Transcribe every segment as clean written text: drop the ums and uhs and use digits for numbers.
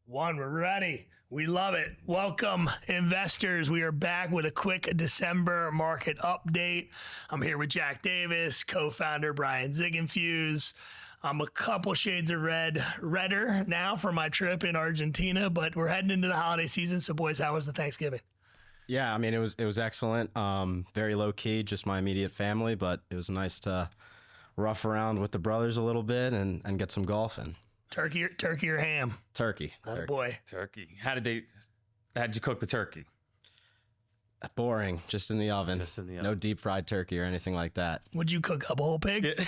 One, we're ready. We love it. Welcome, investors. We are back with a quick December market update. I'm here with Jack Davis, co-founder Bryan Ziegenfuse. I'm a couple shades of redder now for my trip in Argentina, but we're heading into the holiday season. So, boys, how was the Thanksgiving? Yeah, I mean, it was excellent. Very low key, just my immediate family, but it was nice to rough around with the brothers a little bit and get some golf in. Turkey or ham? Turkey. Boy. Turkey. How'd you cook the turkey? Boring, just in the oven. Just in the oven. No deep fried turkey or anything like that. Would you cook up a whole pig?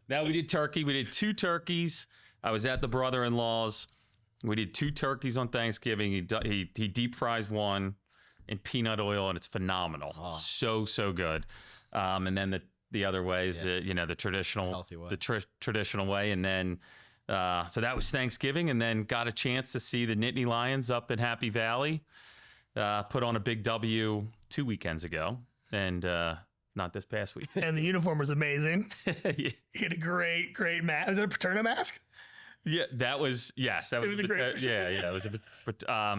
No, we did turkey. We did 2 turkeys. I was at the brother-in-law's. We did 2 turkeys on Thanksgiving. He deep fries one in peanut oil, and it's phenomenal. Oh. So good. And then the other way is the traditional healthy way. Traditional way, and then so that was Thanksgiving, and then got a chance to see the Nittany Lions up in Happy Valley. Put on a big W 2 weekends ago, and not this past week. And the uniform was amazing. Yeah. He had a great mask. Was it a Paterno mask? Yeah, that was That was a great. It was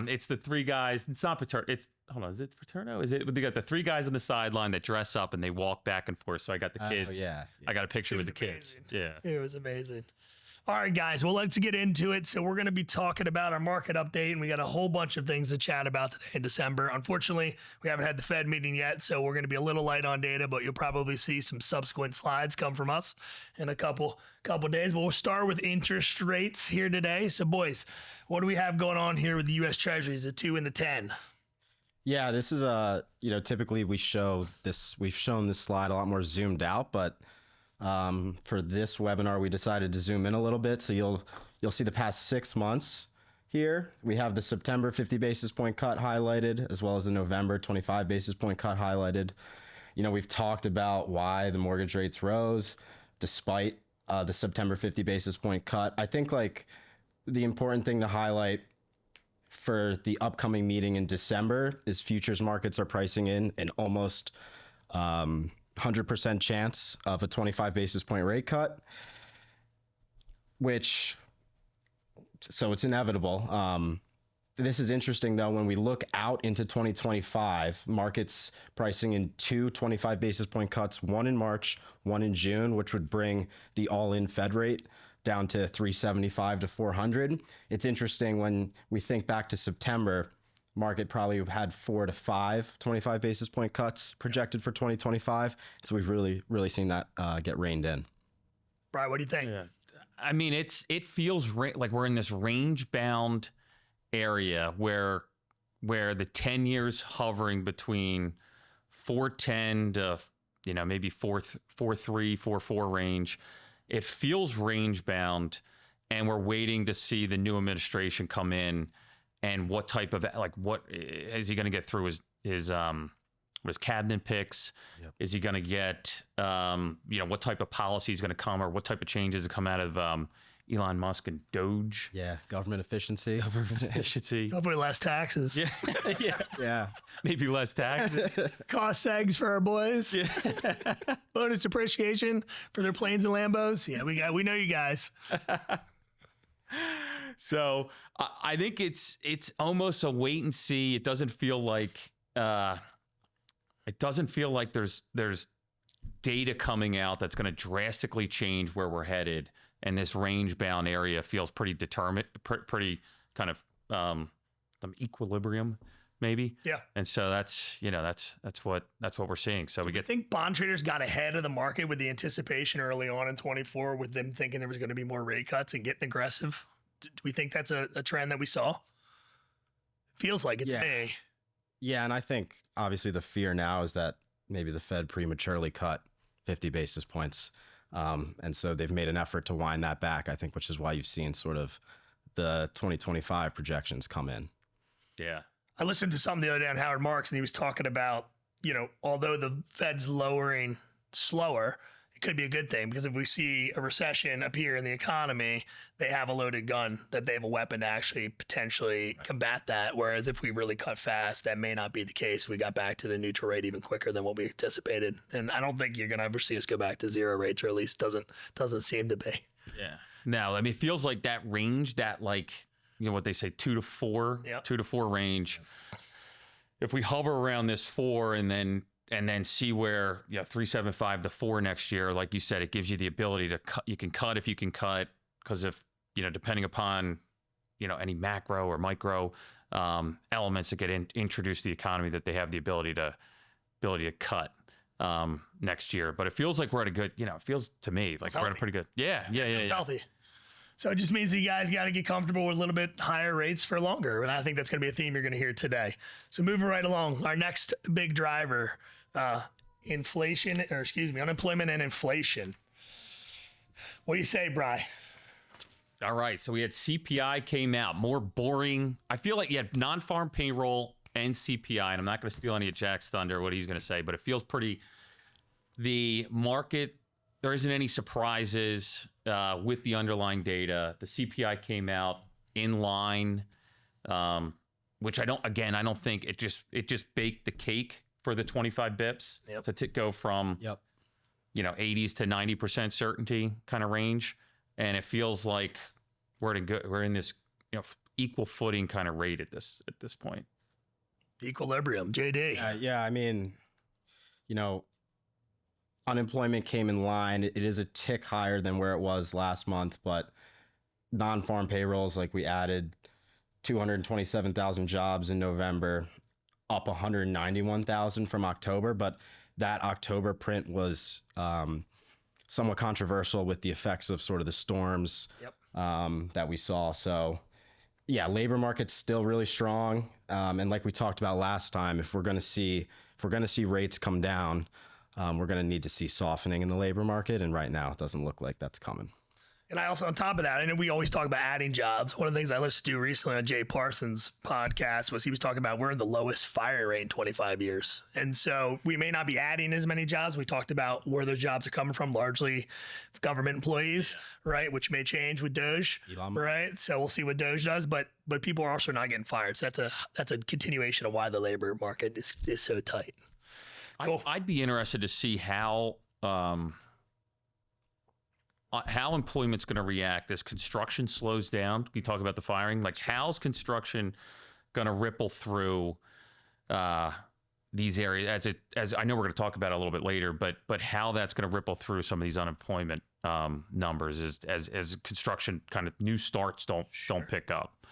it's the 3 guys. It's not Paterno. Hold on. Is it Paterno? Is it? They got the 3 guys on the sideline that dress up and they walk back and forth. So I got the kids. Yeah. I got a picture with the amazing. kids. Yeah. It was amazing. All right, guys. Well, let's get into it. So we're going to be talking about our market update, and we got a whole bunch of things to chat about today in December. Unfortunately, we haven't had the Fed meeting yet, so we're going to be a little light on data, but you'll probably see some subsequent slides come from us in a couple days. But we'll start with interest rates here today. So, boys, what do we have going on here with the U.S. Treasuries, the 2 and the 10? Yeah, this is typically we've shown this slide a lot more zoomed out, but for this webinar, we decided to zoom in a little bit. So you'll see the past 6 months here. We have the September 50 basis point cut highlighted, as well as the November 25 basis point cut highlighted. We've talked about why the mortgage rates rose despite the September 50 basis point cut. I think the important thing to highlight for the upcoming meeting in December is futures markets are pricing in an almost 100% chance of a 25 basis point rate cut, so it's inevitable. This is interesting though, when we look out into 2025, markets pricing in 2 25 basis point cuts, one in March, one in June, which would bring the all-in Fed rate down to 375 to 400. It's interesting when we think back to September, market probably had 4 to 5 25 basis point cuts projected for 2025. So we've really seen that get reined in. Bryan, what do you think? Yeah. I mean, it feels like we're in this range bound area where the 10 years hovering between 410 to maybe 4.3, 4.4 range. It feels range bound, and we're waiting to see the new administration come in. And what type of what is he going to get through his cabinet picks? Yep. Is he going to get what type of policy is going to come, or what type of changes to come out of Elon Musk and Doge? Yeah, government efficiency. Hopefully less taxes. Yeah. Yeah. Maybe less taxes. Cost segs for our boys. Yeah. Bonus depreciation for their planes and Lambos. Yeah, we know you guys. So I think it's almost a wait and see. It doesn't feel like there's data coming out that's going to drastically change where we're headed, and this range bound area feels pretty determined, pretty kind of some equilibrium maybe. Yeah. And so that's what we're seeing. So I think bond traders got ahead of the market with the anticipation early on in 24, with them thinking there was going to be more rate cuts and getting aggressive. Do we think that's a trend that we saw? Feels like it to me. Yeah, and I think obviously the fear now is that maybe the Fed prematurely cut 50 basis points. And so they've made an effort to wind that back, I think, which is why you've seen sort of the 2025 projections come in. Yeah. I listened to something the other day on Howard Marks, and he was talking about, although the Fed's lowering slower, it could be a good thing, because if we see a recession appear in the economy, they have a loaded gun, that they have a weapon to actually potentially combat that. Whereas if we really cut fast, that may not be the case. We got back to the neutral rate even quicker than what we anticipated. And I don't think you're going to ever see us go back to zero rates, or at least doesn't seem to be. Yeah. No, I mean, it feels like that range, that like, what they say, 2 to 4, Yep. 2 to 4 range. If we hover around this 4 and then see where 3.75 to 4 next year, like you said, it gives you the ability to cut. You can cut if you can cut, because if depending upon any macro or micro elements that get introduced to the economy, that they have the ability to cut next year. But it feels like we're at a good, it feels to me like we're at a pretty good. It's healthy. So it just means that you guys got to get comfortable with a little bit higher rates for longer. And I think that's going to be a theme you're going to hear today. So moving right along, our next big driver, unemployment and inflation. What do you say, Bryan? All right. So we had CPI came out, more boring. I feel like you had non-farm payroll and CPI, and I'm not going to steal any of Jack's thunder, what he's going to say, but it feels pretty, the market, there isn't any surprises with the underlying data. The CPI came out in line, which I don't think it just baked the cake for the 25 bips to go from 80s to 90% certainty kind of range, and it feels like we're in this equal footing kind of rate at this point. Equilibrium, JD. Yeah, I mean, unemployment came in line. It is a tick higher than where it was last month, but non-farm payrolls, like we added 227,000 jobs in November, up 191,000 from October. But that October print was somewhat controversial with the effects of sort of the storms that we saw. So yeah, labor market's still really strong. And like we talked about last time, if we're going to see rates come down, we're going to need to see softening in the labor market. And right now it doesn't look like that's coming. And I also, on top of that, I know we always talk about adding jobs. One of the things I listened to recently on Jay Parsons' podcast was he was talking about we're in the lowest fire rate in 25 years. And so we may not be adding as many jobs. We talked about where those jobs are coming from, largely government employees, right? Which may change with Doge, right? So we'll see what Doge does, but people are also not getting fired. So that's a continuation of why the labor market is so tight. Cool. I'd be interested to see how employment's going to react as construction slows down. We talk about the firing. Like, how's construction going to ripple through these areas? As I know we're going to talk about it a little bit later, but how that's going to ripple through some of these unemployment numbers as construction kind of new starts don't pick up.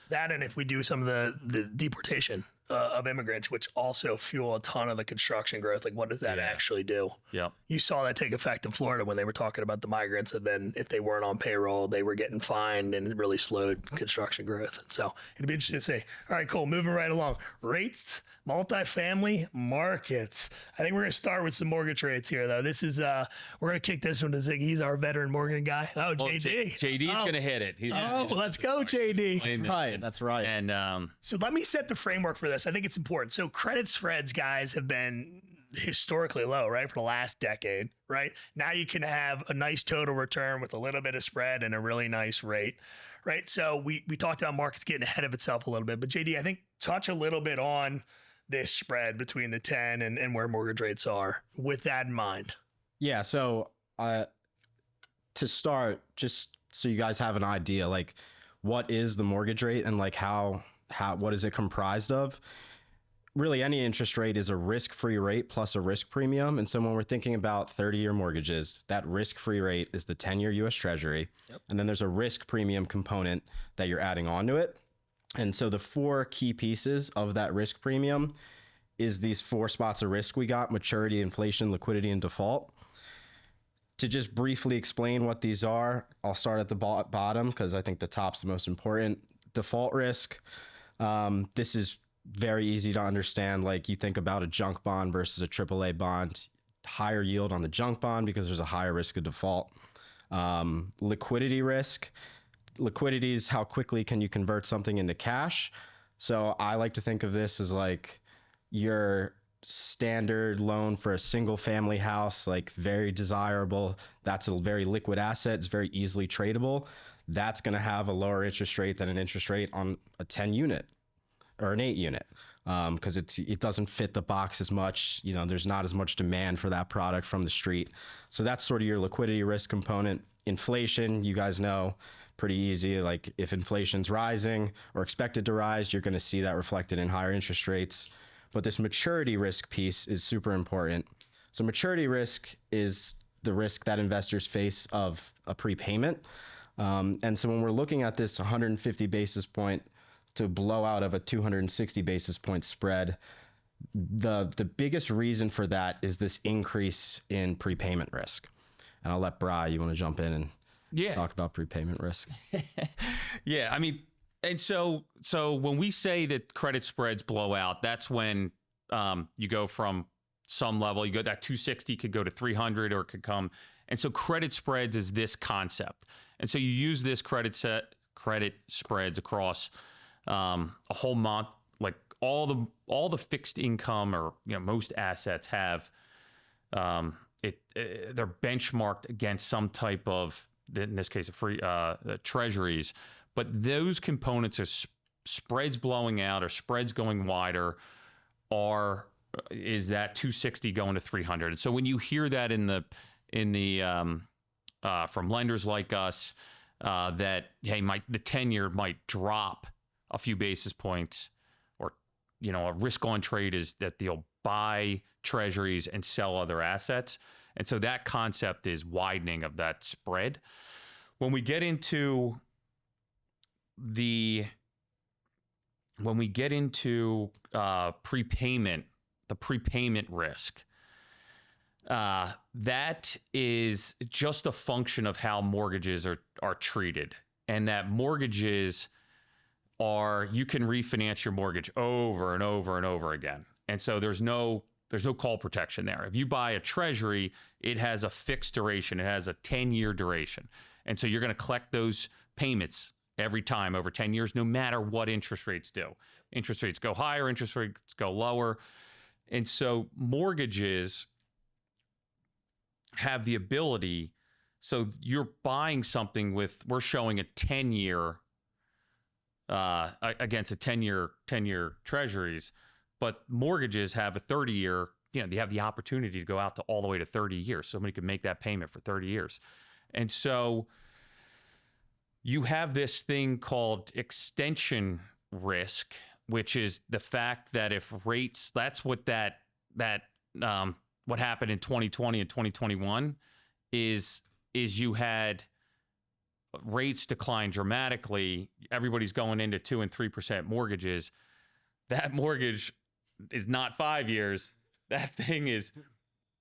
That, and if we do some of the deportation of immigrants, which also fuel a ton of the construction growth, like what does that actually do? Yeah, you saw that take effect in Florida when they were talking about the migrants, and then if they weren't on payroll, they were getting fined, and it really slowed construction growth. And so it'd be interesting to see. All right, cool. Moving right along. Rates, multifamily markets. I think we're going to start with some mortgage rates here, though. This is we're going to kick this one to Ziggy. He's our veteran mortgage guy. Oh, JD. JD's going to hit it. Let's go, JD. That's right. And so let me set the framework for this. I think it's important. So credit spreads, guys, have been historically low, right, for the last decade, right? Now you can have a nice total return with a little bit of spread and a really nice rate, right? So we talked about markets getting ahead of itself a little bit, but JD, I think touch a little bit on this spread between the 10 and where mortgage rates are with that in mind. Yeah. So to start, just so you guys have an idea, like what is the mortgage rate and like what is it comprised of? Really, any interest rate is a risk-free rate plus a risk premium. And so when we're thinking about 30-year mortgages, that risk-free rate is the 10-year U.S. Treasury. Yep. And then there's a risk premium component that you're adding onto it. And so the four key pieces of that risk premium is these four spots of risk we got: maturity, inflation, liquidity, and default. To just briefly explain what these are, I'll start at the bottom because I think the top's the most important. Default risk. This is very easy to understand. Like, you think about a junk bond versus a AAA bond, higher yield on the junk bond because there's a higher risk of default. Liquidity risk. Liquidity is how quickly can you convert something into cash. So I like to think of this as like your standard loan for a single family house, like very desirable. That's a very liquid asset. It's very easily tradable. That's going to have a lower interest rate than an interest rate on a 10 unit or an 8 unit. because it doesn't fit the box as much. You know, there's not as much demand for that product from the street. So that's sort of your liquidity risk component. Inflation, you guys know, pretty easy. Like if inflation's rising or expected to rise, you're going to see that reflected in higher interest rates. But this maturity risk piece is super important. So maturity risk is the risk that investors face of a prepayment. And so when we're looking at this 150 basis point to blowout of a 260 basis point spread, the biggest reason for that is this increase in prepayment risk. And I'll let Bryan, you want to jump in and talk about prepayment risk? Yeah, I mean, and so when we say that credit spreads blow out, that's when you go from some level, you go that 260 could go to 300 or it could come. And so credit spreads is this concept. And so you use this credit spreads across a whole month, like all the fixed income or most assets have they're benchmarked against some type of, in this case, free treasuries. But those components are spreads blowing out or spreads going wider, is that 260 going to 300. And so when you hear that in the from lenders like us, that hey, the 10-year might drop a few basis points, or a risk on trade is that they'll buy treasuries and sell other assets. And so that concept is widening of that spread. When we get into prepayment, the prepayment risk, that is just a function of how mortgages are treated, and that mortgages you can refinance your mortgage over and over and over again. And so there's no call protection there. If you buy a treasury, it has a fixed duration. It has a 10-year duration. And so you're going to collect those payments every time over 10 years, no matter what interest rates do. Interest rates go higher, interest rates go lower. And so mortgages have the ability, so you're buying something we're showing a 10-year against a 10-year treasuries, but mortgages have a 30-year, they have the opportunity to go out to all the way to 30 years. Somebody could make that payment for 30 years. And so you have this thing called extension risk, which is the fact that if rates, that's what what happened in 2020 and 2021 is you had rates decline dramatically. Everybody's going into 2% and 3% mortgages. That mortgage is not 5 years. That thing is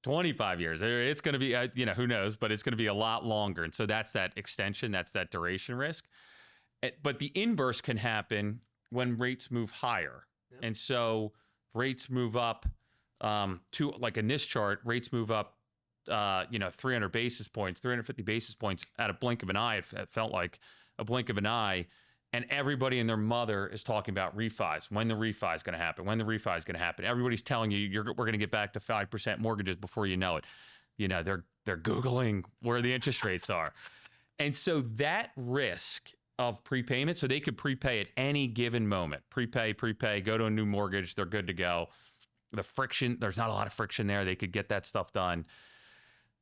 25 years. It's going to be, who knows, but it's going to be a lot longer. And so that's that extension, that's that duration risk. But the inverse can happen when rates move higher. Yep. And so rates move up to, like in this chart, rates move up 300 basis points, 350 basis points at a blink of an eye. It felt like a blink of an eye. And everybody and their mother is talking about refis. When the refi is going to happen. When the refi is going to happen. Everybody's telling you we're going to get back to 5% mortgages before you know it. They're Googling where the interest rates are. And so that risk of prepayment, so they could prepay at any given moment. Prepay, go to a new mortgage. They're good to go. The friction, there's not a lot of friction there. They could get that stuff done.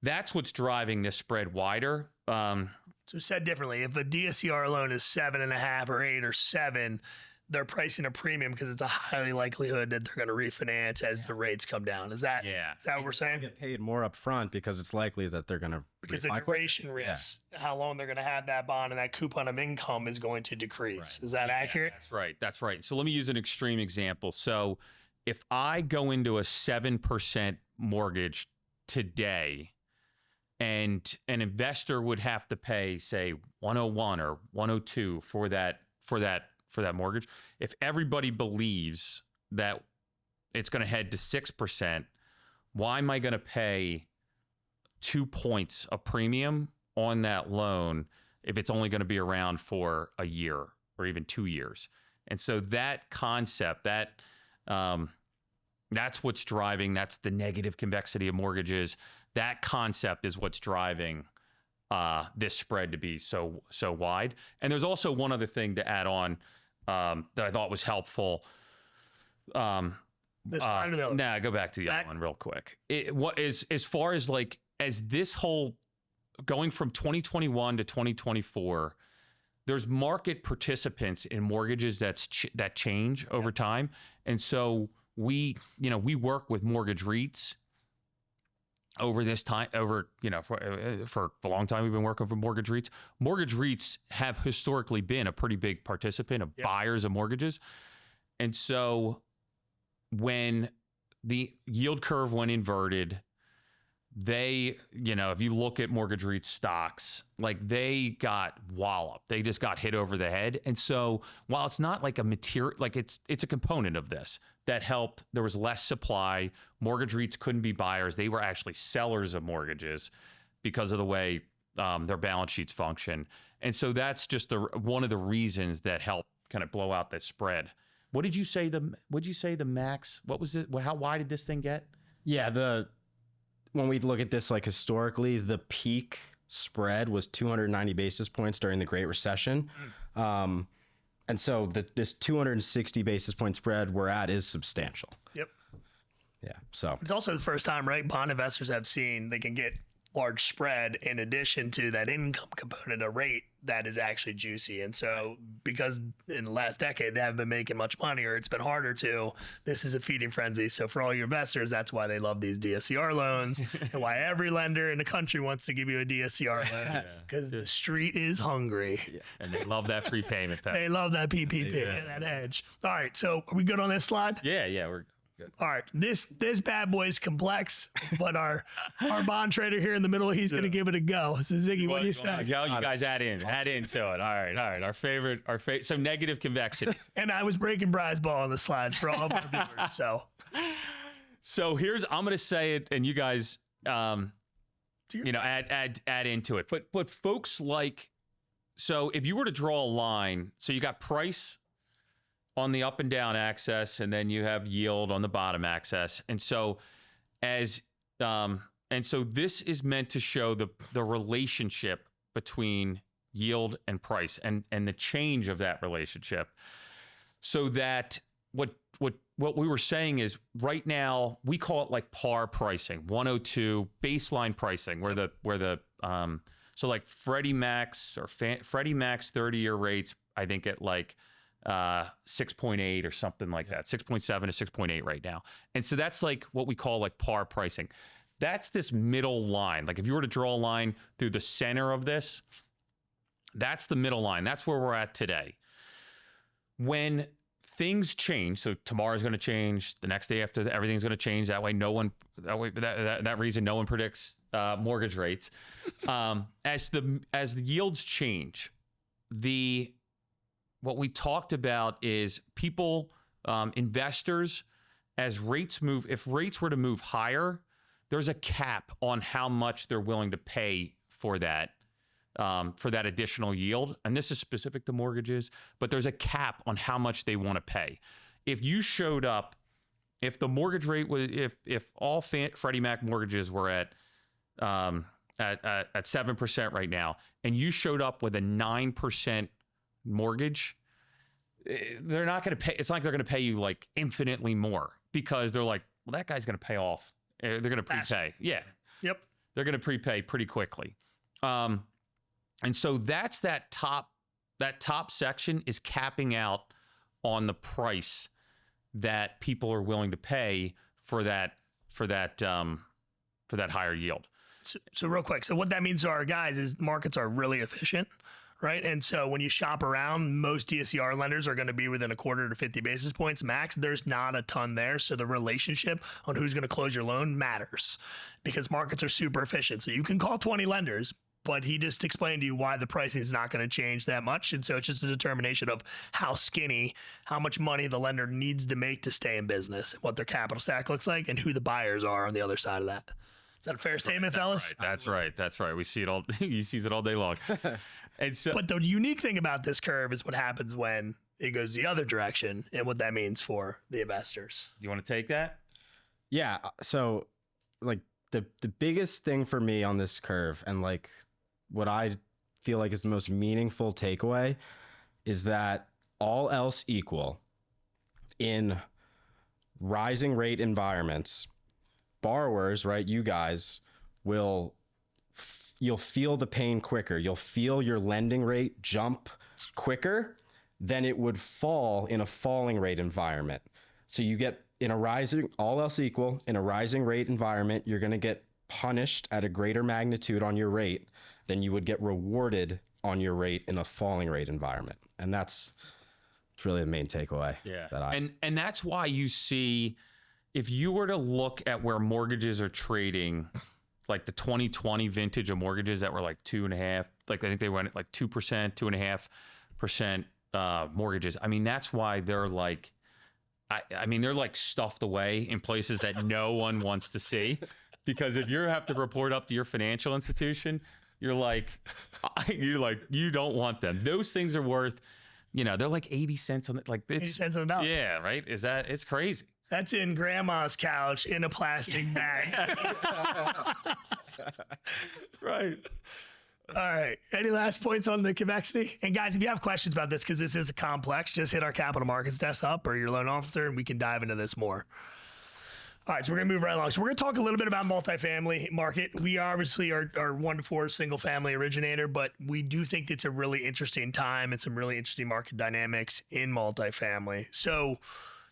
That's what's driving this spread wider. So said differently, if a DSCR loan is 7.5 or 8 or 7, they're pricing a premium because it's a highly likelihood that they're going to refinance as the rates come down. Is that what we're saying? Get paid more up front because it's likely that they're going to because the duration risk, how long they're going to have that bond and that coupon of income is going to decrease. Right. Is that accurate? That's right. So let me use an extreme example. So if I go into a 7% mortgage today, and an investor would have to pay, say, 101 or 102 for that mortgage. If everybody believes that it's going to head to 6%, why am I going to pay 2 points a premium on that loan if it's only going to be around for a year or even 2 years? And so that concept, that's what's driving. That's the negative convexity of mortgages. That concept is what's driving this spread to be so wide. And there's also one other thing to add on that I thought was helpful. This slide or the other? Nah, go back to the other one real quick. What is as far as like as this whole going from 2021 to 2024, there's market participants in mortgages that change over time, and so we work with mortgage REITs over this time, for a long time we've been working with mortgage REITs. Mortgage REITs have historically been a pretty big participant of buyers of mortgages, and so when the yield curve went inverted, they, if you look at mortgage REIT stocks, like they got walloped. They just got hit over the head. And so while it's not like a material, like it's a component of this that helped, there was less supply. Mortgage REITs couldn't be buyers. They were actually sellers of mortgages because of the way their balance sheets function. And so that's just one of the reasons that helped kind of blow out that spread. What did you say the max? What was it? Why did this thing get? Yeah, when we look at this, like historically, the peak spread was 290 basis points during the Great Recession. And so this 260 basis point spread we're at is substantial. Yep. Yeah. So it's also the first time, right? Bond investors have seen they can get large spread in addition to that income component, a rate that is actually juicy. And so because in the last decade they haven't been making much money, or it's been harder to, this is a feeding frenzy. So for all your investors, that's why they love these DSCR loans and why every lender in the country wants to give you a DSCR loan, because the street is hungry. Yeah. And they love that prepayment penalty. They love that PPP, that hedge. All right, so are we good on this slide? Yeah, we're good. All right, this bad boy is complex, but our bond trader here in the middle, he's going to give it a go. So Ziggy, what do you say? You guys add into it. All right. Our favorite. So negative convexity. And I was breaking Bryan's ball on the slides for all of our viewers. So I'm going to say it, and you guys, add into it. But folks like, so if you were to draw a line, so you got price on the up and down axis, and then you have yield on the bottom axis. And so this is meant to show the relationship between yield and price and the change of that relationship. So that what we were saying is right now we call it like par pricing, 102 baseline pricing, so like Freddie Mac's 30-year rates, I think at like 6.8 or something like that, 6.7 to 6.8 right now. And so that's like what we call like par pricing. That's this middle line. Like if you were to draw a line through the center of this, that's the middle line. That's where we're at today. When things change, so tomorrow's going to change, the next day after, everything's going to change. That reason no one predicts mortgage rates. As the yields change, what we talked about is people, investors, as rates move, if rates were to move higher, there's a cap on how much they're willing to pay for that additional yield. And this is specific to mortgages, but there's a cap on how much they want to pay. If you showed up, if the mortgage rate was, if all Freddie Mac mortgages were at 7% right now, and you showed up with a 9% mortgage, they're not going to pay. It's not like they're going to pay you like infinitely more, because they're like, well, that guy's going to pay off. They're going to prepay. Yeah. Yep. They're going to prepay pretty quickly. And so that's that top section is capping out on the price that people are willing to pay for that higher yield. So real quick. So what that means to our guys is markets are really efficient, right? And so when you shop around, most DSCR lenders are going to be within a quarter to 50 basis points max. There's not a ton there. So the relationship on who's going to close your loan matters, because markets are super efficient. So you can call 20 lenders, but he just explained to you why the pricing is not going to change that much. And so it's just a determination of how much money the lender needs to make to stay in business, what their capital stack looks like, and who the buyers are on the other side of that. Is that a fair statement, fellas? That's right. We see it all. He sees it all day long. And so, but the unique thing about this curve is what happens when it goes the other direction, and what that means for the investors. You want to take that? Yeah. So like the biggest thing for me on this curve, and like what I feel like is the most meaningful takeaway, is that all else equal, in rising rate environments, borrowers, right, you guys you'll feel the pain quicker. You'll feel your lending rate jump quicker than it would fall in a falling rate environment. So you get in a rising, all else equal, in a rising rate environment, you're going to get punished at a greater magnitude on your rate than you would get rewarded on your rate in a falling rate environment. And it's really the main takeaway. Yeah. That and that's why you see, if you were to look at where mortgages are trading, like the 2020 vintage of mortgages that were like 2.5, like I think they went at like 2%, 2.5% mortgages. I mean, that's why they're like, I mean, they're like stuffed away in places that no one wants to see, because if you have to report up to your financial institution, you don't want them. Those things are worth, they're like 80 cents on it. Like it's 80 cents on a dollar. Yeah. Right. It's crazy. That's in grandma's couch in a plastic bag. Right. All right. Any last points on the convexity? And guys, if you have questions about this, because this is a complex, just hit our capital markets desk up or your loan officer, and we can dive into this more. All right, so we're going to move right along. So we're going to talk a little bit about multifamily market. We obviously are 1 to 4 single family originator, but we do think it's a really interesting time and some really interesting market dynamics in multifamily. So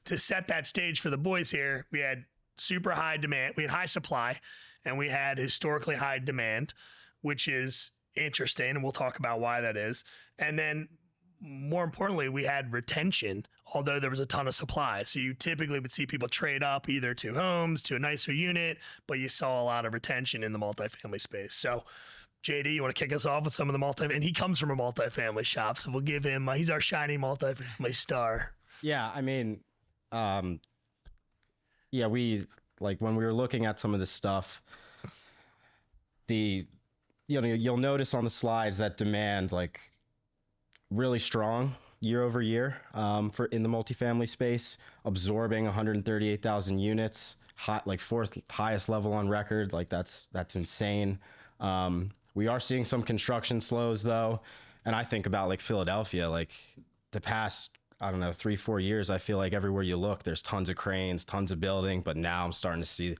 to set that stage for the boys here, we had super high demand. We had high supply, and we had historically high demand, which is interesting, and we'll talk about why that is. And then more importantly, we had retention, although there was a ton of supply. So you typically would see people trade up either to homes, to a nicer unit, but you saw a lot of retention in the multifamily space. So JD, you want to kick us off with some of the and he comes from a multifamily shop, so we'll give him, he's our shiny multifamily star. Yeah, I mean, we, like, when we were looking at some of this stuff, you'll notice on the slides that demand, like, really strong year over year for in the multifamily space, absorbing 138,000 units, like 4th highest level on record. Like that's insane. We are seeing some construction slows though, and I think about like Philadelphia, like the past, I don't know, 3-4 years, I feel like everywhere you look, there's tons of cranes, tons of building, but now I'm starting to see,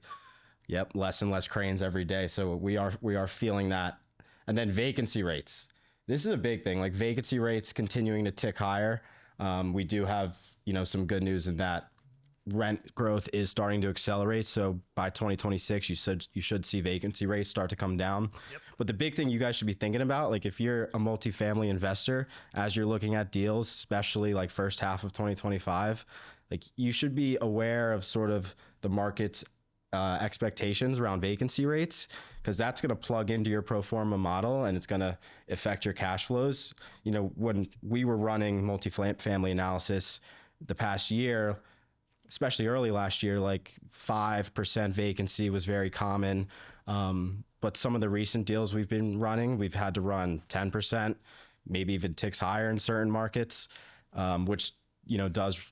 less and less cranes every day. So we are feeling that. And then vacancy rates. This is a big thing, like vacancy rates continuing to tick higher. We do have, some good news in that rent growth is starting to accelerate. So by 2026, you should see vacancy rates start to come down. Yep. But the big thing you guys should be thinking about, like if you're a multifamily investor, as you're looking at deals, especially like first half of 2025, like you should be aware of sort of the market's expectations around vacancy rates, because that's going to plug into your pro forma model and it's going to affect your cash flows. When we were running multifamily analysis the past year, especially early last year, like 5% vacancy was very common. But some of the recent deals we've been running, we've had to run 10%, maybe even ticks higher in certain markets, which, does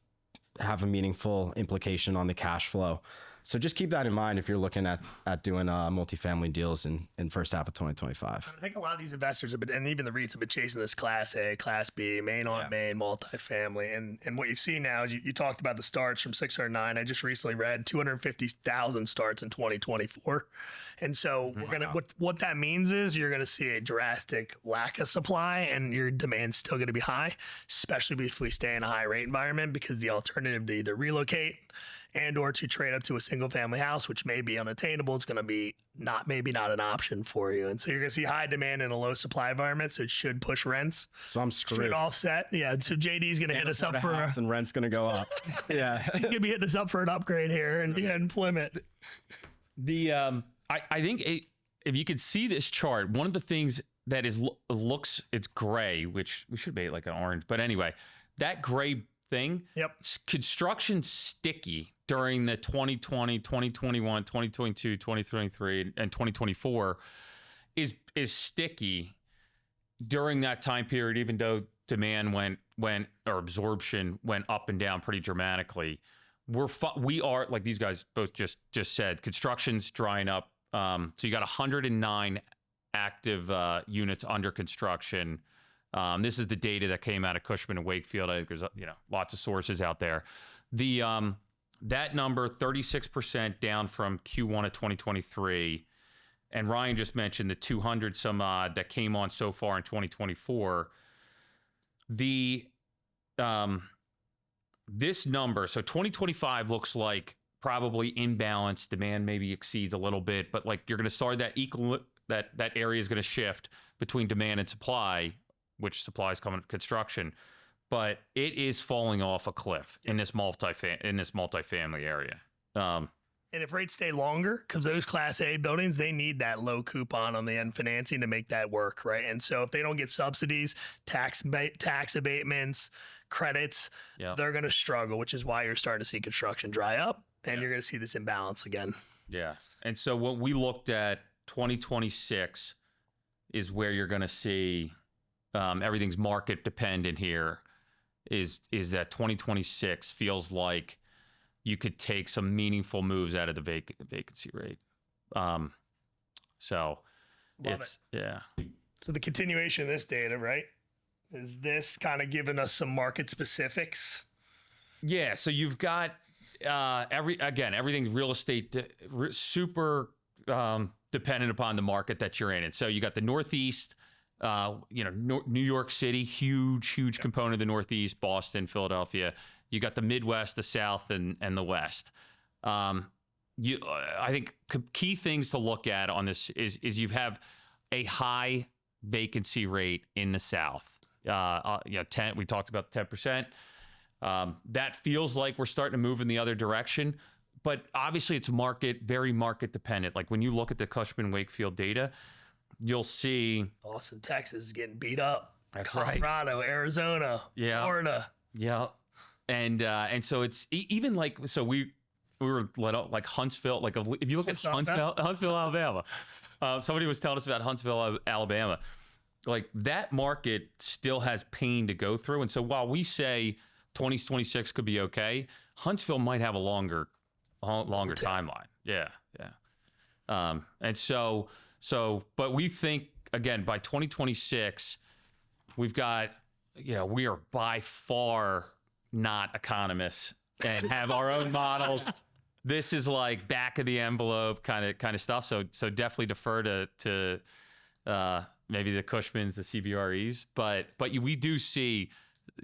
have a meaningful implication on the cash flow. So just keep that in mind if you're looking at doing multifamily deals in first half of 2025. I think a lot of these investors have been, and even the REITs have been chasing this Class A, Class B, main on main, multifamily. And what you've seen now is you talked about the starts from 609. I just recently read 250,000 starts in 2024. And so we're gonna what that means is you're gonna see a drastic lack of supply, and your demand's still gonna be high, especially if we stay in a high rate environment, because the alternative to either relocate and or to trade up to a single family house, which may be unattainable, it's going to be not an option for you. And so you're going to see high demand in a low supply environment. So it should push rents. So I'm screwed. Should offset. Yeah. So JD's going to hit us up for and rent's going to go up. Yeah. He's going to be hitting us up for an upgrade here and employment. I think if you could see this chart, one of the things that it's gray, which we should be like an orange, but anyway, that gray thing. Yep. Construction sticky during the 2020, 2021, 2022, 2023, and 2024 is sticky during that time period, even though demand went or absorption went up and down pretty dramatically. We are, like these guys both just said, construction's drying up. So you got 109 active units under construction. This is the data that came out of Cushman and Wakefield. I think there's lots of sources out there. That number, 36% down from Q1 of 2023. And Ryan just mentioned the 200 some odd that came on so far in 2024. This number, so 2025 looks like probably imbalanced. Demand maybe exceeds a little bit, but like you're going to start that that area is going to shift between demand and supply, which supply is coming construction, but it is falling off a cliff in this multifamily area. And if rates stay longer, because those Class A buildings, they need that low coupon on the end financing to make that work, right? And so if they don't get subsidies, tax abatements, credits, they're going to struggle, which is why you're starting to see construction dry up, and you're going to see this imbalance again. Yeah. And so what we looked at, 2026 is where you're going to see everything's market dependent here, is that 2026 feels like you could take some meaningful moves out of the vacancy rate. So yeah. So the continuation of this data, right? Is this kind of giving us some market specifics? Yeah. So you've got everything's real estate super dependent upon the market that you're in. And so you got the Northeast, New York City, huge component of the Northeast, Boston, Philadelphia. You got the Midwest, the South, and the West. I think key things to look at on this is you have a high vacancy rate in the South. 10. We talked about 10%. That feels like we're starting to move in the other direction, but obviously it's very market dependent. Like when you look at the Cushman Wakefield data, you'll see Austin, Texas is getting beat up. That's Colorado, right. Arizona, Florida. Yeah. And so it's even like, so we were let out like Huntsville, like if you look at Huntsville, Alabama, somebody was telling us about Huntsville, Alabama, like that market still has pain to go through. And so while we say 2026 could be okay, Huntsville might have a longer timeline. Yeah. And so, but we think again, by 2026, we've got, we are by far not economists and have our own models. This is like back of the envelope kind of stuff. So definitely defer to maybe the Cushmans, the CBREs, but we do see,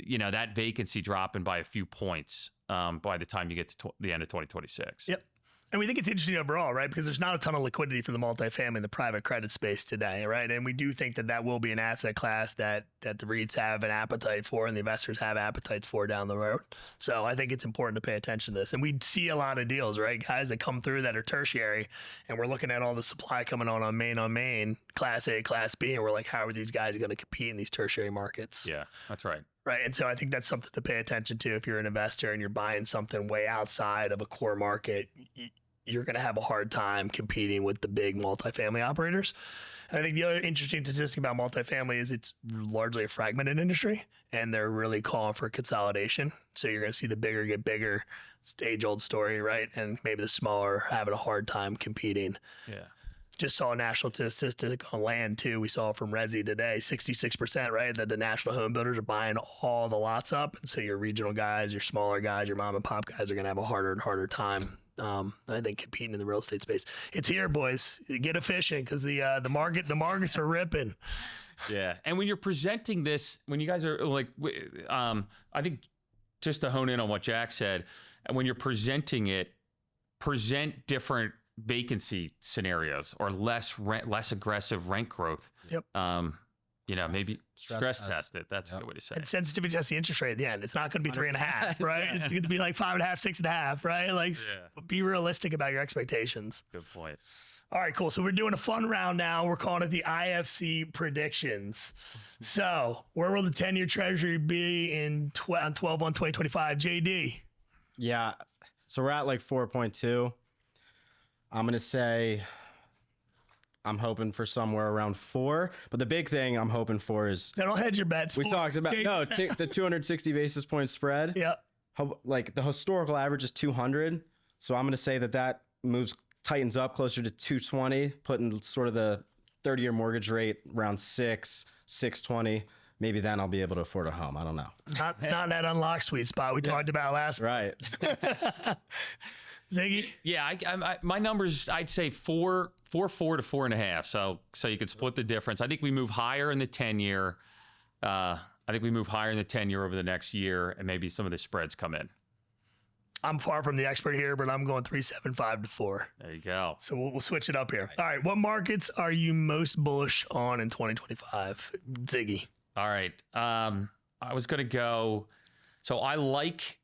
that vacancy dropping by a few points by the time you get to the end of 2026. Yep. And we think it's interesting overall, right? Because there's not a ton of liquidity for the multifamily in the private credit space today, right? And we do think that will be an asset class that the REITs have an appetite for and the investors have appetites for down the road. So I think it's important to pay attention to this. And we see a lot of deals, right? Guys that come through that are tertiary, and we're looking at all the supply coming on main, Class A, Class B, and we're like, how are these guys going to compete in these tertiary markets? Yeah, that's right. Right. And so I think that's something to pay attention to. If you're an investor and you're buying something way outside of a core market, you're going to have a hard time competing with the big multifamily operators. And I think the other interesting statistic about multifamily is it's largely a fragmented industry, and they're really calling for consolidation. So you're going to see the bigger get bigger, age-old story, right? And maybe the smaller having a hard time competing. Yeah. Just saw a national statistic on land too. We saw from Resi today, 66%, right? That the national home builders are buying all the lots up. And so your regional guys, your smaller guys, your mom and pop guys are going to have a harder and harder time. I think competing in the real estate space. It's here, boys. Get efficient because the markets are ripping. Yeah. And when you're presenting this, when you guys are like, I think just to hone in on what Jack said, and when you're presenting it, present different vacancy scenarios or less aggressive rent growth. Yep. Maybe stress test it. That's a good way to say it. And sensitivity test the interest rate at the end. It's not going to be 3.5, right? It's going to be like 5.5, 6.5, right? Like, be realistic about your expectations. Good point. All right, cool. So we're doing a fun round now. We're calling it the iFC predictions. So where will the 10-year treasury be on 12/1/2025? JD. Yeah. So we're at like 4.2. I'm going to say I'm hoping for somewhere around 4. But the big thing I'm hoping for is... Now, don't hedge your bets. We talked about... No, the 260 basis point spread. Yeah. Like the historical average is 200. So I'm going to say that tightens up closer to 220, putting sort of the 30-year mortgage rate around 620. maybe then I'll be able to afford a home. I don't know. It's not that unlocked sweet spot we talked about last. Right. Ziggy? Yeah, my numbers, I'd say 4 to 4.5. So you could split the difference. I think we move higher in the 10-year. I think we move higher in the 10-year over the next year, and maybe some of the spreads come in. I'm far from the expert here, but I'm going 3.75 to 4. There you go. So we'll switch it up here. All right, what markets are you most bullish on in 2025, Ziggy? All right. I was gonna go. So I like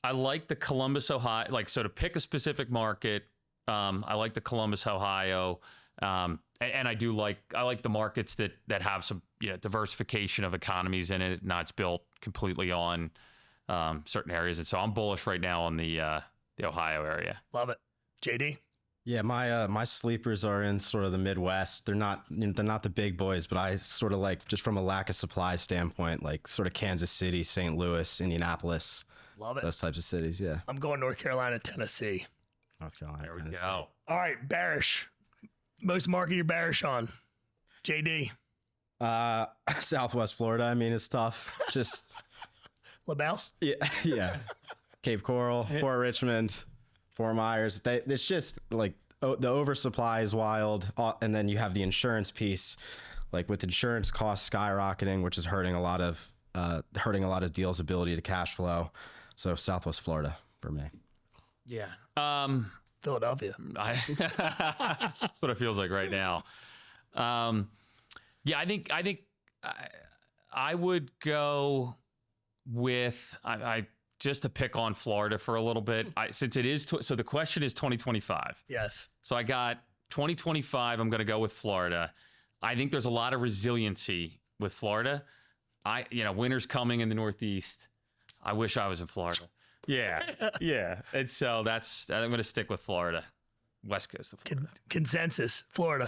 the Columbus, Ohio. Like, so to pick a specific market, I like the Columbus, Ohio, and I like the markets that have some diversification of economies in it. Not it's built completely on certain areas, and so I'm bullish right now on the Ohio area. Love it. JD? Yeah, my sleepers are in sort of the Midwest. They're not the big boys, but I sort of like, just from a lack of supply standpoint, like sort of Kansas City, St. Louis, Indianapolis. Love it. Those types of cities, yeah. I'm going North Carolina, Tennessee. North Carolina, There we Tennessee. go. All right, bearish. Most market you're bearish on. JD? Southwest Florida. I mean, it's tough. Just LaBelle? yeah. Cape Coral, Fort Richmond, Fort Myers. It's just like the oversupply is wild, and then you have the insurance piece, like with insurance costs skyrocketing, which is hurting a lot of deals' ability to cash flow. So Southwest Florida for me. Yeah. Philadelphia. That's what it feels like right now. Yeah, I think I would go with I just to pick on Florida for a little bit. Since it is so the question is 2025. Yes. So I got 2025. I'm going to go with Florida. I think there's a lot of resiliency with Florida. Winter's coming in the Northeast. I wish I was in Florida. Yeah. And so I'm going to stick with Florida. West Coast of Florida. Consensus. Florida.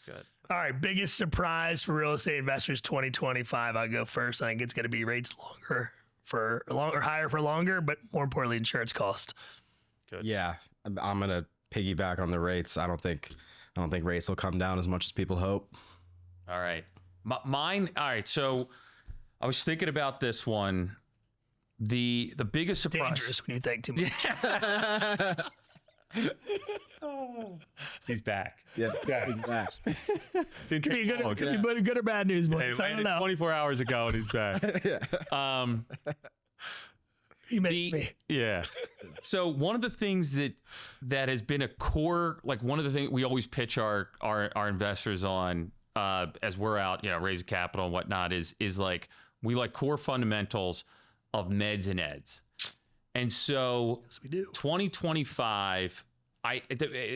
Good. All right. Biggest surprise for real estate investors 2025. I'll go first. I think it's going to be rates higher for longer, but more importantly, insurance cost. Good. Yeah, I'm gonna piggyback on the rates. I don't think rates will come down as much as people hope. All right. Mine. All right. So I was thinking about this one. The biggest surprise. Dangerous when you think too much. He's back. Yeah, he's back. Could be good or bad news, boys. I don't know. 24 hours ago, and he's back. He makes me. Yeah. So one of the things that has been a core, like one of the things we always pitch our investors on as we're out, raising capital and whatnot, is like we like core fundamentals of meds and eds. And so Yes, we do. 2025,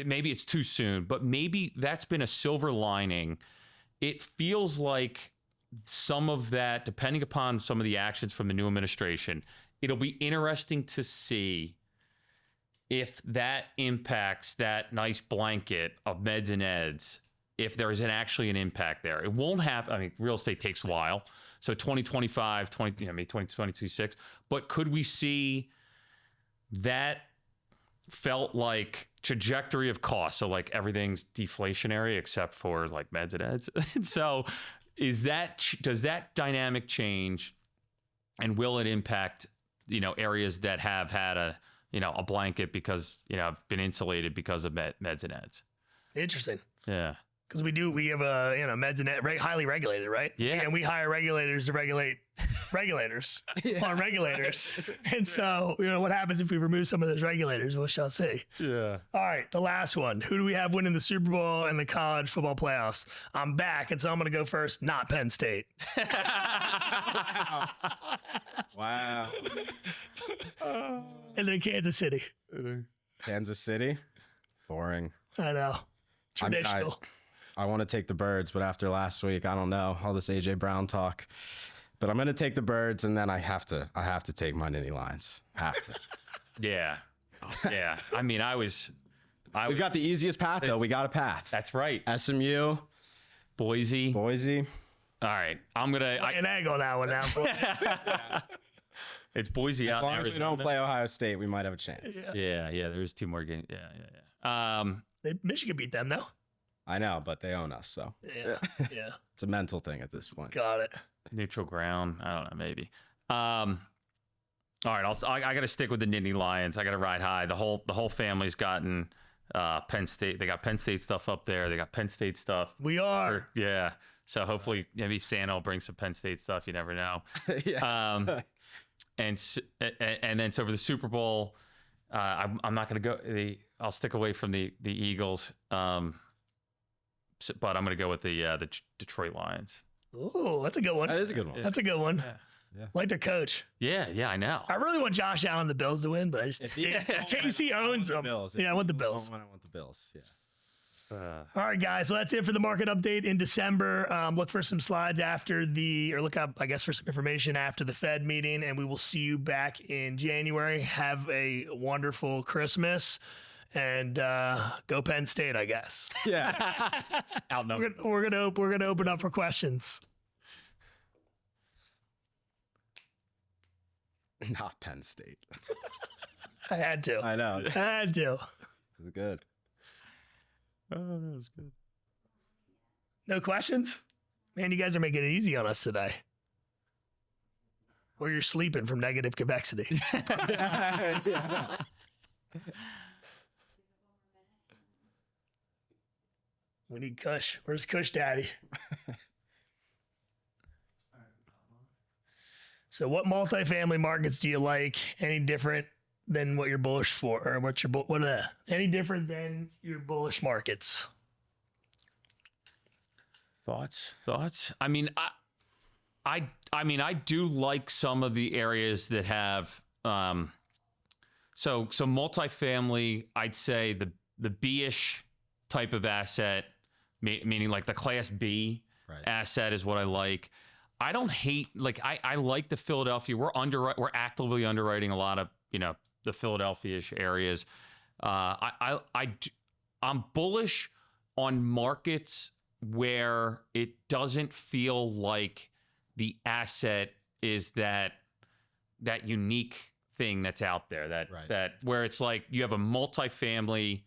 maybe it's too soon, but maybe that's been a silver lining. It feels like some of that, depending upon some of the actions from the new administration, it'll be interesting to see if that impacts that nice blanket of meds and eds, if there is actually an impact there. It won't happen. I mean, real estate takes a while. So 2025, 2026. But could we see that felt like trajectory of cost? So like everything's deflationary except for like meds and eds. And so does that dynamic change, and will it impact, areas that have had a blanket because, have been insulated because of meds and eds? Interesting. Yeah. Because we have meds and highly regulated, right? Yeah. And we hire regulators to regulate regulators on regulators. And so, what happens if we remove some of those regulators? We shall see. Yeah. All right, the last one. Who do we have winning the Super Bowl and the college football playoffs? I'm back, and so I'm going to go first, not Penn State. Wow. And then Kansas City. Kansas City, boring. I know. I mean, Traditional. I want to take the Birds, but after last week, I don't know, all this AJ Brown talk. But I'm going to take the Birds, and then I have to take my Nittany Lions. Have to. Yeah. Yeah. I mean, We've got the easiest path, though. We got a path. That's right. SMU, Boise. Boise. All right. I'm going to. An egg on that one now. It's Boise out As long in as we Arizona. don't play Ohio State, we might have a chance. Yeah. There's 2 more games. Yeah. Michigan beat them, though. I know, but they own us, so. Yeah. It's a mental thing at this point. Got it. Neutral ground. I don't know, maybe. All right, I got to stick with the Nittany Lions. I got to ride high. The whole family's gotten Penn State. They got Penn State stuff up there. They got Penn State stuff. We are. Yeah. So hopefully maybe Santa will bring some Penn State stuff. You never know. Yeah. And then so for the Super Bowl, I'm not going to go. I'll stick away from the Eagles. But I'm going to go with the Detroit Lions. Oh, that's a good one. That is a good one. That's a good one. Yeah. Yeah. Like their coach. Yeah, I know. I really want Josh Allen and the Bills to win, but I just Casey owns them. Bills. Yeah, I want the Bills. I want the Bills. Yeah. All right, guys. Well, that's it for the market update in December. Look for some slides look up, I guess, for some information after the Fed meeting, and we will see you back in January. Have a wonderful Christmas, and go Penn State, I guess. Yeah. We're gonna open up for questions. Not Penn State. I had to. I know. I had to. It was good. Oh, that was good. No questions? Man, you guys are making it easy on us today. Or you're sleeping from negative convexity. Yeah. We need Kush. Where's Kush Daddy? So what multifamily markets do you like? Any different than what you're bullish for? Or any different than your bullish markets? Thoughts? I mean, I do like some of the areas that have so multifamily. I'd say the B-ish type of asset, meaning like the Class B asset, is what I like. I don't hate, like, I like the Philadelphia. We're actively underwriting a lot of the Philadelphia-ish areas. I'm bullish on markets where it doesn't feel like the asset is that unique thing that's out there, that where it's like you have a multifamily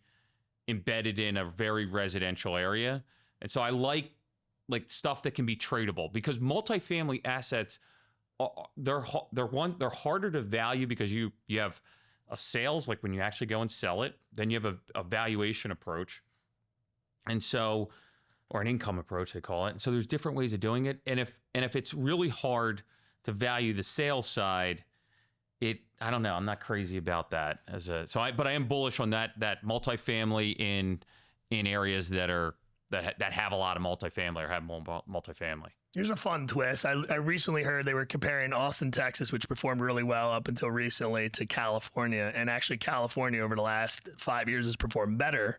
embedded in a very residential area. And so I like stuff that can be tradable, because multifamily assets they're harder to value because you have a sales, like when you actually go and sell it, then you have a valuation approach. And so, or an income approach, they call it. And so there's different ways of doing it. And if it's really hard to value the sales side, I don't know. I'm not crazy about that but I am bullish on that multifamily in areas that have a lot of multifamily or have multifamily. Here's a fun twist. I recently heard they were comparing Austin, Texas, which performed really well up until recently, to California. And actually California over the last 5 years has performed better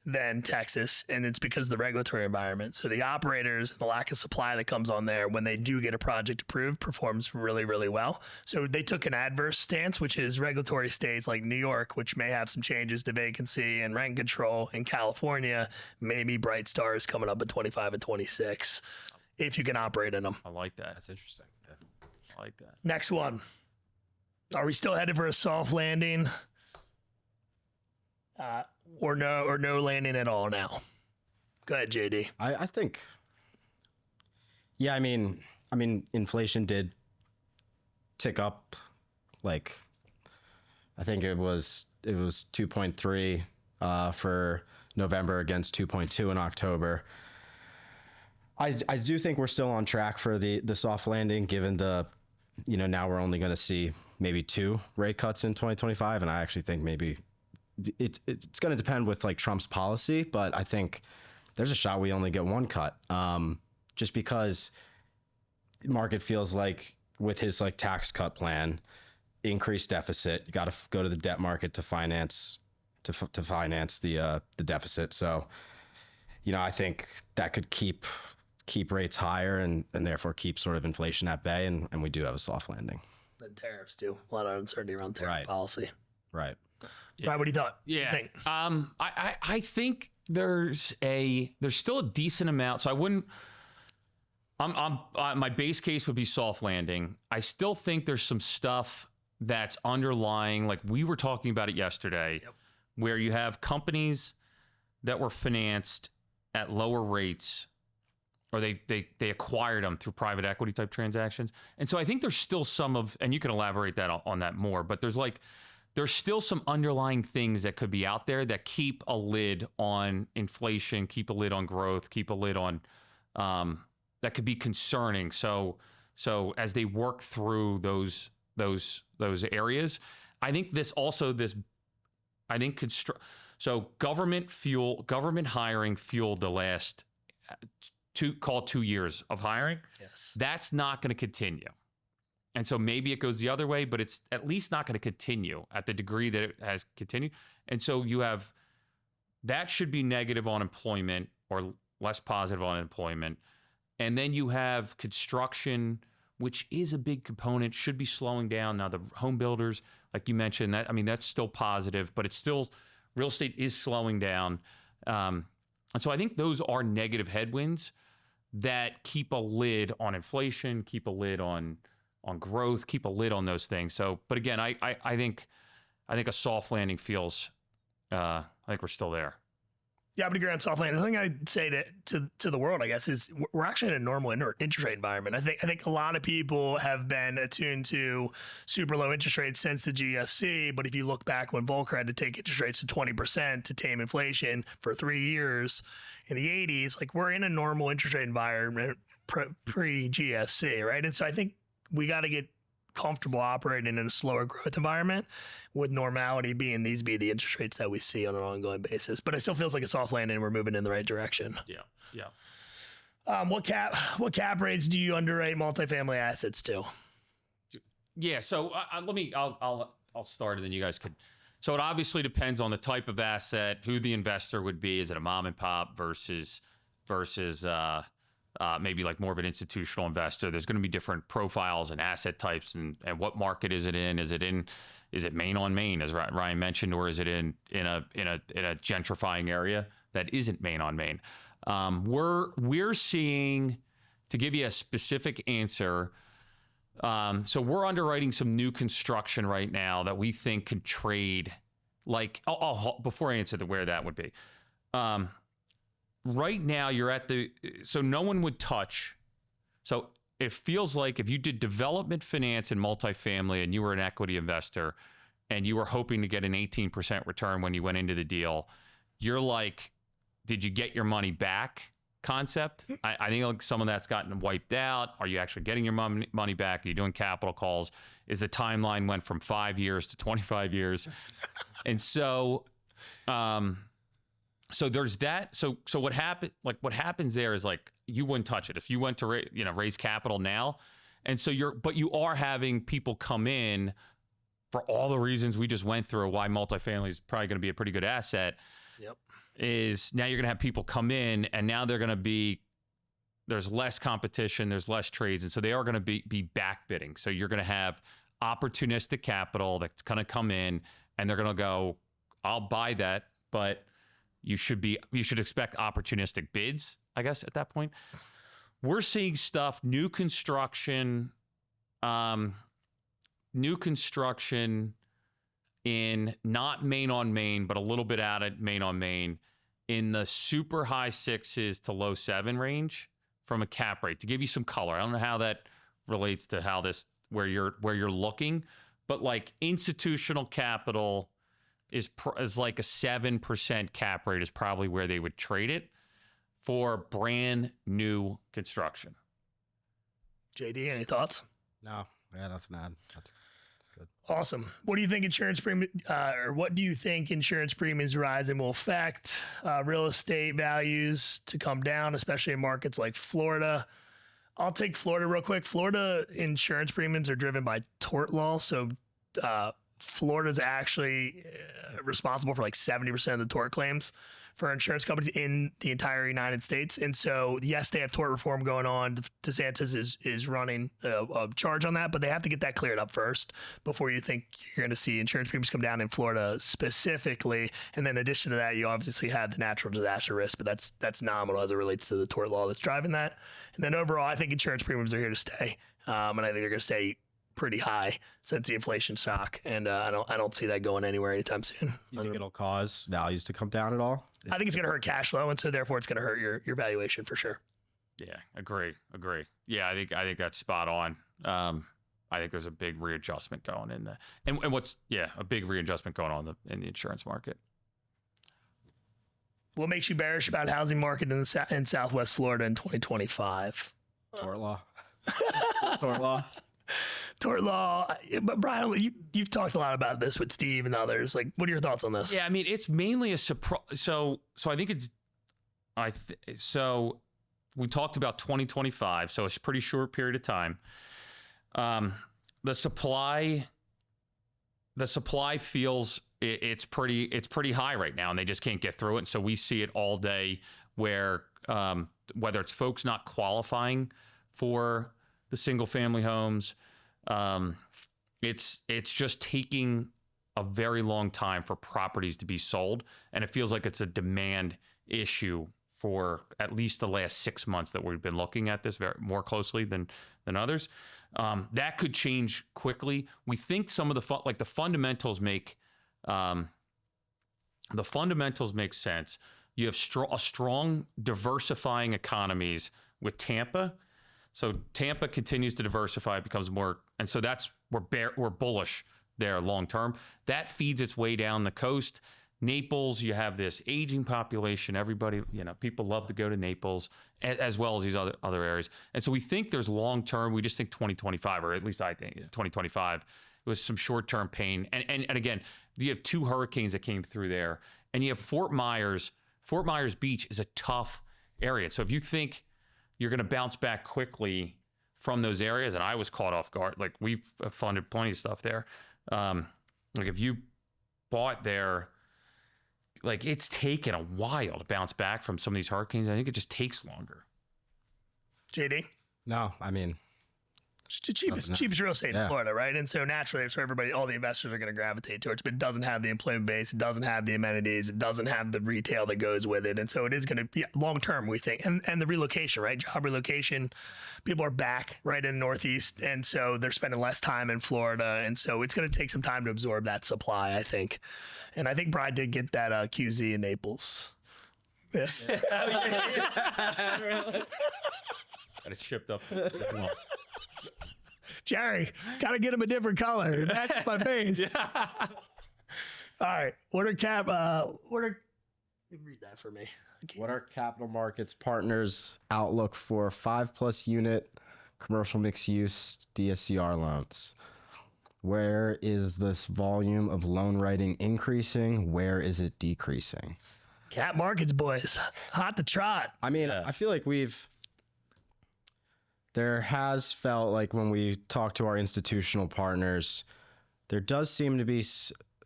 than Texas, and it's because of the regulatory environment. So the operators and the lack of supply that comes on there when they do get a project approved performs really, really well. So they took an adverse stance, which is regulatory states like New York, which may have some changes to vacancy and rent control. In California, maybe bright stars coming up at 25 and 26 if you can operate in them. I like that. That's interesting. Yeah. I like that. Next one. Are we still headed for a soft landing? Or no landing at all now? Go ahead, JD. I think. Yeah, I mean, inflation did tick up. Like, I think it was 2.3 for November against 2.2 in October. I do think we're still on track for the soft landing, given now we're only going to see maybe 2 rate cuts in 2025, and I actually think maybe it's going to depend with like Trump's policy, but I think there's a shot we only get 1 cut, just because the market feels like with his like tax cut plan, increased deficit, you got to go to the debt market to finance the deficit. So, I think that could keep rates higher and therefore keep sort of inflation at bay, and we do have a soft landing. The tariffs too. A lot of uncertainty around tariff policy. Right. Yeah. Right, what do you thought? Yeah. Think? I think there's still a decent amount. So I wouldn't. My base case would be soft landing. I still think there's some stuff that's underlying, like we were talking about it yesterday, where you have companies that were financed at lower rates or they acquired them through private equity type transactions. And so I think there's still some of, and you can elaborate that on that more, but there's still some underlying things that could be out there that keep a lid on inflation, keep a lid on growth, keep a lid on that could be concerning. So as they work through those areas, I think government hiring fueled the last 2 years of hiring. Yes. That's not going to continue. And so maybe it goes the other way, but it's at least not going to continue at the degree that it has continued. And so that should be negative on employment or less positive on employment. And then you have construction, which is a big component, should be slowing down. Now the home builders, like you mentioned, that's still positive, but it's still, real estate is slowing down. And so I think those are negative headwinds that keep a lid on inflation, keep a lid on growth, keep a lid on those things. So, but again, I think a soft landing feels, I think we're still there. Yeah, I would agree on soft landing. The thing I'd say to the world, I guess, is we're actually in a normal interest rate environment. I think a lot of people have been attuned to super low interest rates since the GFC. But if you look back when Volcker had to take interest rates to 20% to tame inflation for 3 years in the 80s, like we're in a normal interest rate environment pre-GFC, right? And so I think we got to get comfortable operating in a slower growth environment, with normality being these be the interest rates that we see on an ongoing basis. But it still feels like a soft landing and we're moving in the right direction. Yeah. What cap rates do you underwrite multifamily assets to? Yeah. So I'll start and then you guys could. So it obviously depends on the type of asset, who the investor would be. Is it a mom and pop versus maybe like more of an institutional investor? There's going to be different profiles and asset types, and what market is it in? Is it Main on Main, as Ryan mentioned, or is it in a gentrifying area that isn't Main on Main? We're seeing, to give you a specific answer, so we're underwriting some new construction right now that we think could trade. Like, before I answer where that would be. Right now, so no one would touch. So it feels like if you did development finance and multifamily and you were an equity investor and you were hoping to get an 18% return when you went into the deal, you're like, did you get your money back concept? I think like some of that's gotten wiped out. Are you actually getting your money back? Are you doing capital calls? Is the timeline went from 5 years to 25 years? And so... So there's that. So what happens there is like you wouldn't touch it if you went to raise capital now, and so you are having people come in for all the reasons we just went through. Why multifamily is probably going to be a pretty good asset. Yep. Is now you're going to have people come in, and now they're going to be, there's less competition, there's less trades, and so they are going to be back bidding. So you're going to have opportunistic capital that's going to come in, and they're going to go, I'll buy that, but you should expect opportunistic bids, I guess, at that point. We're seeing stuff, new construction in not Main on Main, but a little bit out of Main on Main, in the super high 6s to low 7 range from a cap rate. To give you some color, I don't know how that relates to how this, where you're looking, but like institutional capital is like a 7% cap rate is probably where they would trade it for brand new construction. JD, any thoughts? No, yeah, nothing to add. That's good. Awesome. What do you think insurance premiums rising will affect real estate values to come down, especially in markets like Florida? I'll take Florida real quick. Florida insurance premiums are driven by tort law, so Florida's actually responsible for like 70% of the tort claims for insurance companies in the entire United States. And so, yes, they have tort reform going on. DeSantis is running a charge on that, but they have to get that cleared up first before you think you're going to see insurance premiums come down in Florida specifically. And then in addition to that, you obviously have the natural disaster risk, but that's nominal as it relates to the tort law that's driving that. And then overall, I think insurance premiums are here to stay. And I think they're going to stay pretty high since the inflation shock, and I don't see that going anywhere anytime soon. You think it'll cause values to come down at all? I think it's going to hurt cash flow, and so therefore it's going to hurt your valuation for sure. Yeah, agree. Yeah, I think that's spot on. I think there's a big readjustment going in and what's a big readjustment going on in the insurance market. What makes you bearish about housing market in Southwest Florida in 2025? Tort law. Tort law. But Bryan, you've talked a lot about this with Steve and others. Like, what are your thoughts on this? Yeah, I mean, it's mainly a surprise. So I think it's, so we talked about 2025, so it's a pretty short period of time. The supply feels it's pretty high right now, and they just can't get through it. And so we see it all day where whether it's folks not qualifying for the single family homes, it's just taking a very long time for properties to be sold, and it feels like it's a demand issue for at least the last 6 months that we've been looking at this more closely than others. That could change quickly. We think some of the fundamentals make sense. You have strong diversifying economies with Tampa. So Tampa continues to diversify, it becomes more, and so we're bullish there long term. That feeds its way down the coast. Naples, you have this aging population. Everybody, people love to go to Naples, as well as these other areas. And so we think there's long term. We just think 2025, or at least I think 2025, it was some short term pain. And again, you have 2 hurricanes that came through there, and you have Fort Myers. Fort Myers Beach is a tough area. So if you think you're going to bounce back quickly from those areas, and I was caught off guard. Like, we've funded plenty of stuff there. Like, if you bought there, like, it's taken a while to bounce back from some of these hurricanes. I think it just takes longer. JD? No, I mean, it's the cheapest real estate in Florida, right? And so naturally, it's where all the investors are going to gravitate towards, but it doesn't have the employment base, it doesn't have the amenities, it doesn't have the retail that goes with it. And so it is going to be long term, we think. And the relocation, right? Job relocation, people are back right in the Northeast. And so they're spending less time in Florida. And so it's going to take some time to absorb that supply, I think. And I think Bryan did get that QZ in Naples. Yes. Got it shipped up. Jerry, gotta get him a different color. That's my face. All right. Read that for me. What are capital markets partners' outlook for 5+ unit commercial mixed use DSCR loans? Where is this volume of loan writing increasing? Where is it decreasing? Cap markets, boys. Hot to trot. I mean, I feel like there has felt like when we talk to our institutional partners, there does seem to be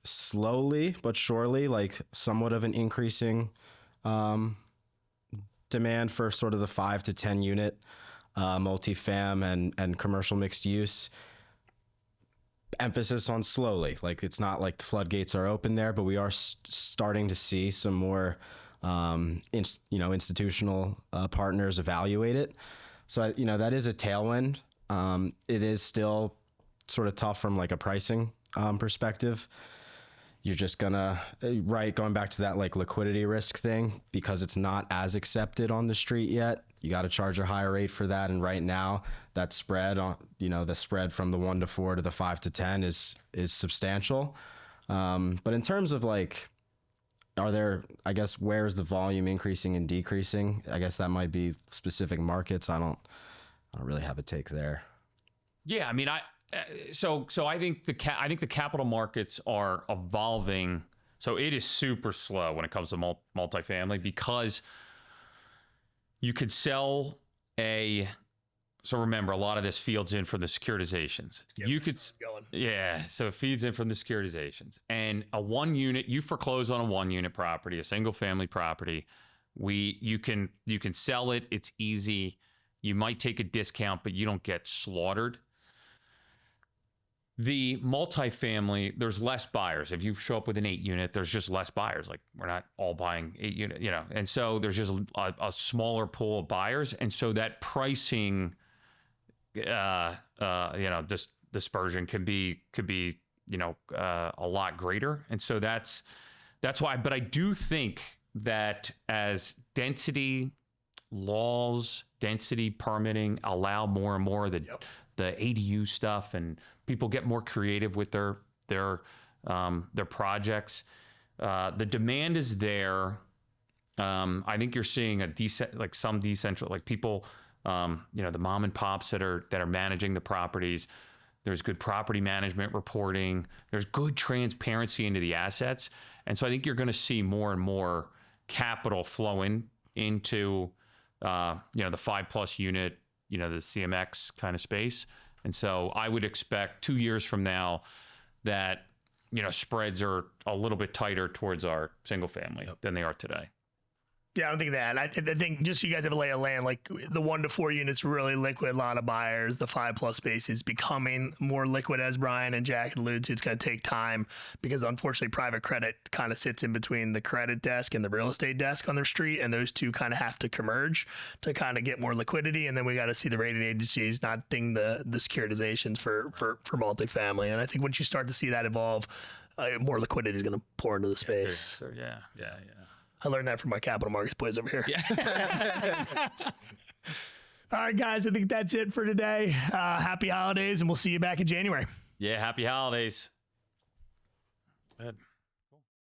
slowly but surely, like, somewhat of an increasing demand for sort of the 5 to 10 unit multifam and commercial mixed use. Emphasis on slowly. Like, it's not like the floodgates are open there, but we are starting to see some more institutional partners evaluate it. So, that is a tailwind. It is still sort of tough from like a pricing perspective. You're just gonna, going back to that like liquidity risk thing, because it's not as accepted on the street yet. You got to charge a higher rate for that. And right now that spread on, the spread from the 1 to 4 to the 5 to 10 is substantial. But in terms of like, where's the volume increasing and decreasing? I guess that might be specific markets. I don't really have a take there. Yeah, I mean, so I think the capital markets are evolving. So it is super slow when it comes to multifamily, because you could sell so remember, a lot of this feeds in from the securitizations. So it feeds in from the securitizations. And a 1 unit, you foreclose on a 1 unit property, a single family property. You can sell it. It's easy. You might take a discount, but you don't get slaughtered. The multifamily, there's less buyers. If you show up with an 8 unit, there's just less buyers. Like, we're not all buying 8 unit, and so there's just a smaller pool of buyers. And so that pricing, dispersion could be a lot greater. And so that's why, but I do think that as density laws, density permitting allow more and more of the ADU stuff, and people get more creative with their projects. The demand is there. I think you're seeing some decentral, like people, the mom and pops that are managing the properties. There's good property management reporting. There's good transparency into the assets. And so I think you're going to see more and more capital flowing into, the 5+ unit, the CMX kind of space. And so I would expect 2 years from now that, spreads are a little bit tighter towards our single family than they are today. Yeah, I don't think that. I think just so you guys have a lay of land, like the 1 to 4 units really liquid, a lot of buyers. The 5+ space is becoming more liquid, as Bryan and Jack alluded to. It's going to take time because unfortunately private credit kind of sits in between the credit desk and the real estate desk on their street, and those two kind of have to converge to kind of get more liquidity. And then we got to see the rating agencies not ding the securitizations for multifamily. And I think once you start to see that evolve, more liquidity is going to pour into the space. Yeah. I learned that from my capital markets boys over here. Yeah. All right, guys, I think that's it for today. Happy holidays, and we'll see you back in January. Yeah, happy holidays. Good.